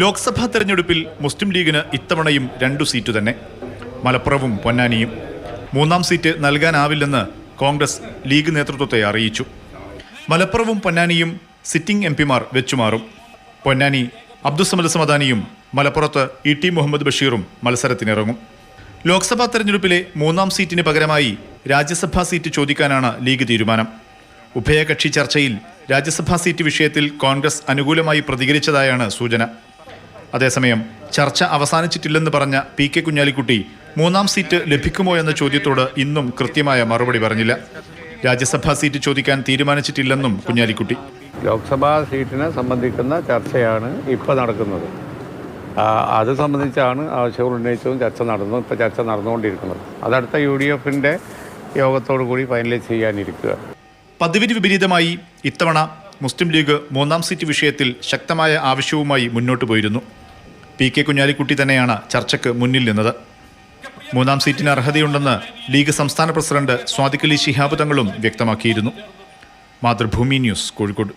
ലോക്സഭാ തെരഞ്ഞെടുപ്പിൽ മുസ്ലിം ലീഗിന് ഇത്തവണയും 2 സീറ്റ് തന്നെ. മലപ്പുറവും പൊന്നാനിയും. 3-ാം സീറ്റ് നൽകാനാവില്ലെന്ന് കോൺഗ്രസ് ലീഗ് നേതൃത്വത്തെ അറിയിച്ചു. മലപ്പുറവും പൊന്നാനിയും സിറ്റിംഗ് എംപിമാർ വെച്ചുമാറും. പൊന്നാനി അബ്ദുസ്സമദ് സമദാനിയും മലപ്പുറത്ത് ET മുഹമ്മദ് ബഷീറും മത്സരത്തിനിറങ്ങും. ലോക്സഭാ തെരഞ്ഞെടുപ്പിലെ 3-ാം സീറ്റിന് പകരമായി രാജ്യസഭാ സീറ്റ് ചോദിക്കാനാണ് ലീഗ് തീരുമാനം. ഉഭയകക്ഷി ചർച്ചയിൽ രാജ്യസഭാ സീറ്റ് വിഷയത്തിൽ കോൺഗ്രസ് അനുകൂലമായി പ്രതികരിച്ചതായാണ് സൂചന. അതേസമയം ചർച്ച അവസാനിച്ചിട്ടില്ലെന്ന് പറഞ്ഞ PK കുഞ്ഞാലിക്കുട്ടി 3-ാം സീറ്റ് ലഭിക്കുമോ എന്ന ചോദ്യത്തോട് ഇന്നും കൃത്യമായ മറുപടി പറഞ്ഞില്ല. രാജ്യസഭാ സീറ്റ് ചോദിക്കാൻ തീരുമാനിച്ചിട്ടില്ലെന്നും കുഞ്ഞാലിക്കുട്ടി. ലോക്സഭാ സീറ്റിനെ സംബന്ധിക്കുന്ന ചർച്ചയാണ് ഇപ്പോൾ നടക്കുന്നത്. അത് സംബന്ധിച്ചാണ് ആവശ്യങ്ങൾ ഉന്നയിച്ചതും ചർച്ച നടന്നു. ഇപ്പോൾ ചർച്ച നടന്നുകൊണ്ടിരിക്കുന്നത്. അതടുത്ത UDF-ന്റെ യോഗത്തോടു കൂടി ഫൈനലൈസ് ചെയ്യാനിരിക്കുക. പതിവിന് വിപരീതമായി ഇത്തവണ മുസ്ലിം ലീഗ് 3-ാം സീറ്റ് വിഷയത്തിൽ ശക്തമായ ആവശ്യവുമായി മുന്നോട്ട് പോയിരുന്നു. PK കുഞ്ഞാലിക്കുട്ടി തന്നെയാണ് ചർച്ചയ്ക്ക് മുന്നിൽ നിന്നത്. 3-ാം സീറ്റിന് അർഹതയുണ്ടെന്ന് ലീഗ് സംസ്ഥാന പ്രസിഡന്റ് സ്വാദിഖ് അലി ശിഹാബ് തങ്ങളും വ്യക്തമാക്കിയിരുന്നു. മാതൃഭൂമി ന്യൂസ്, കോഴിക്കോട്.